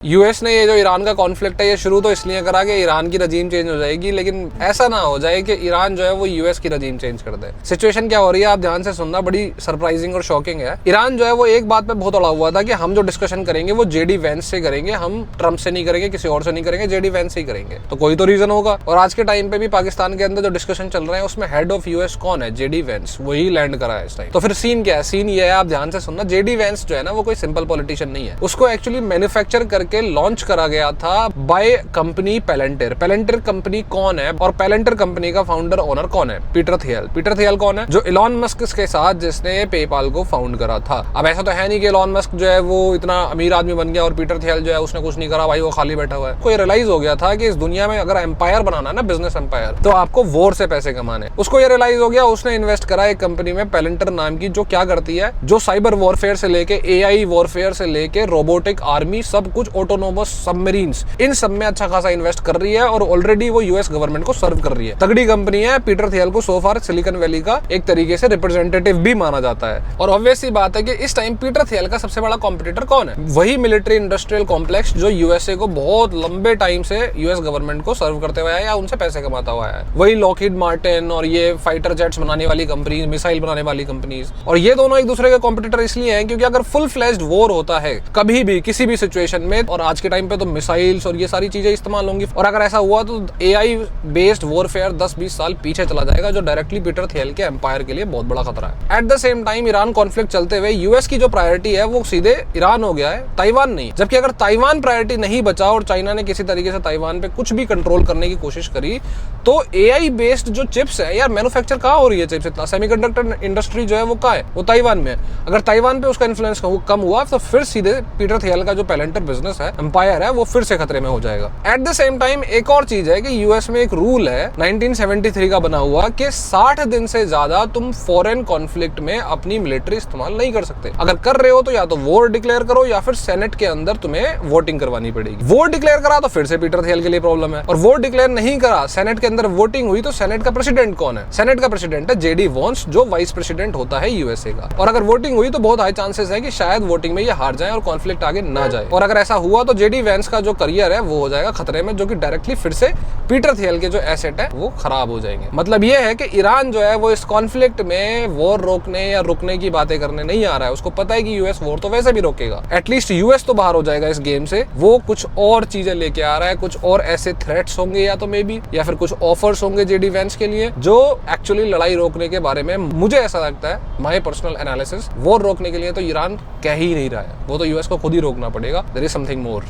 US ने ये जो ईरान का कॉन्फ्लिक्ट है ये शुरू तो इसलिए करा कि ईरान की रजीम चेंज हो जाएगी, लेकिन ऐसा ना हो जाए कि ईरान जो है वो यूएस की रजीम चेंज कर दे। सिचुएशन क्या हो रही है आप ध्यान से सुनना, बड़ी सरप्राइजिंग और शॉकिंग है। ईरान जो है वो एक बात पे बहुत अड़ा हुआ था कि हम जो डिस्कशन करेंगे वो जेडी वेंस से करेंगे, हम ट्रम्प से नहीं करेंगे, किसी और से नहीं करेंगे, जेडी वेंस से ही करेंगे। तो कोई तो रीजन होगा। और आज के टाइम पे भी पाकिस्तान के अंदर जो डिस्कशन चल रहा है उसमें हेड ऑफ यूएस कौन है? जेडी वेंस, वही लैंड करा है इस टाइम। तो फिर सीन क्या है? सीन ये है, आप ध्यान से सुनना, जेडी वेंस जो है ना वो कोई सिंपल पॉलिटिशियन नहीं है। उसको एक्चुअली मैन्युफैक्चर करके लॉन्च करा गया था बाय कंपनी पेलेंटियर। पेलेंटियर कंपनी कौन है और पेलेंटियर कंपनी का फाउंडर ओनर कौन है? पीटर थियल। पीटर थियल कौन है? जो इलॉन मस्क के साथ जिसने पेपाल को फाउंड करा था। अब ऐसा तो है नहीं कि इलॉन मस्क जो है वो इतना अमीर आदमी बन गया और पीटर थियल जो है उसने कुछ नहीं करा, भाई वो खाली बैठा हुआ है। कोई रियलाइज हो गया था कि इस दुनिया में अगर एम्पायर बनाना है ना, बिजनेस एम्पायर, तो आपको वॉर से पैसे कमाने। उसको ये रियलाइज हो गया, उसने इन्वेस्ट करा एक कंपनी में पेलेंटियर नाम की, जो क्या करती है, जो साइबर वॉरफेयर से लेके एआई वॉरफेयर से लेके रोबोटिक आर्मी, सब कुछ, ऑटोनोमस सबमरीन्स, इन सब में अच्छा खासा इन्वेस्ट कर रही है और ऑलरेडी वो यूएस गवर्नमेंट को सर्व कर रही है। तगड़ी कंपनी है। पीटर थियल को सो फार सिलिकॉन वैली का एक तरीके से रिप्रेजेंटेटिव भी माना जाता है। और ऑब्वियस सी बात है कि इस टाइम पीटर थियल का सबसे बड़ा कॉम्पिटिटर कौन है? वही मिलिट्री इंडस्ट्रियल कॉम्प्लेक्स जो यूएसए को बहुत लंबे टाइम से यूएस गवर्नमेंट को सर्व करते हुए है या उनसे पैसे कमाता हुआ है। वही लॉकहीड मार्टिन और ये फाइटर जेट्स बनाने वाली कंपनी, मिसाइल बनाने वाली कंपनीज, और ये दोनों एक दूसरे के कॉम्पिटिटर इसलिए हैं क्योंकि अगर फुल फ्लेज्ड वॉर होता है कभी भी किसी भी सिचुएशन में, और आज के टाइम पे तो मिसाइल्स और ये सारी चीजें इस्तेमाल होंगी, और अगर ऐसा हुआ तो एआई बेस्ड वॉरफेयर 10-20 साल पीछे चला जाएगा, जो डायरेक्टली पीटर थियल के एम्पायर के लिए बहुत बड़ा खतरा है। At the same time Iran conflict चलते हुए यूएस की जो प्रायोरिटी है वो सीधे ईरान हो गया है, ताइवान नहीं। जबकि अगर ताइवान प्रायोरिटी नहीं बचा और चाइना ने किसी तरीके से ताइवान पे कुछ भी कंट्रोल करने की कोशिश करी, तो एआई बेस्ड जो चिप्स है यार, मैन्युफैक्चर कहाँ हो रही है चिप्स? इतना सेमीकंडक्टर इंडस्ट्री जो है वो कहाँ है? वो ताइवान में है। अगर ताइवान पे उसका इन्फ्लुएंस कम हुआ तो फिर सीधे पीटर थियल का जो पेलेंटियर बिजनेस है, एम्पायर है, वो फिर से खतरे में हो जाएगा। एट द सेम टाइम एक और चीज है कि यूएस में एक रूल है 1973 का बना हुआ कि 60 दिन से ज्यादा तुम फॉरेन कॉन्फ्लिक्ट में अपनी मिलिट्री इस्तेमाल नहीं कर सकते। अगर कर रहे हो तो या तो वॉर डिक्लेयर करो या फिर सेनेट के अंदर तुम्हें वोटिंग करवानी पड़ेगी। वॉर डिक्लेयर करा तो फिर से पीटर थियल के लिए प्रॉब्लम है, और वॉर डिक्लेयर नहीं करा, सेनेट के अंदर वोटिंग हुई, तो सेनेट का प्रेसिडेंट कौन है? सेनेट का प्रेसिडेंट है जेडी वॉन्स, जो वाइस प्रेसिडेंट होता है यूएसए का। और अगर वोटिंग हुई तो बहुत हाई चांसेस है कि शायद वोटिंग में ये हार जाए और कॉन्फ्लिक्ट आगे ना जाए। और अगर ऐसा हुआ तो जेडी वेंस का जो करियर है वो हो जाएगा खतरे में, जो कि डायरेक्टली फिर से पीटर थियल के जो एसेट है वो खराब हो जाएंगे। मतलब ये है कि ईरान जो है वो इस कॉन्फ्लिक्ट में वॉर रोकने या रुकने की बातें करने नहीं आ रहा है। उसको पता है कि यूएस वॉर तो वैसे भी रोकेगा, एटलीस्ट यूएस तो बाहर हो जाएगा इस गेम से। वो कुछ और चीजें लेके आ रहा है, कुछ और ऐसे थ्रेट्स होंगे या तो मे बी, या फिर कुछ ऑफर्स होंगे जेडी वेंस के लिए, जो एक्चुअली लड़ाई रोकने के बारे में, मुझे ऐसा लगता है, माय पर्सनल एनालिसिस, वॉर रोकने के लिए तो ईरान कह ही नहीं रहा है, वो तो यूएस को खुद ही रोकना पड़ेगा। There is something more.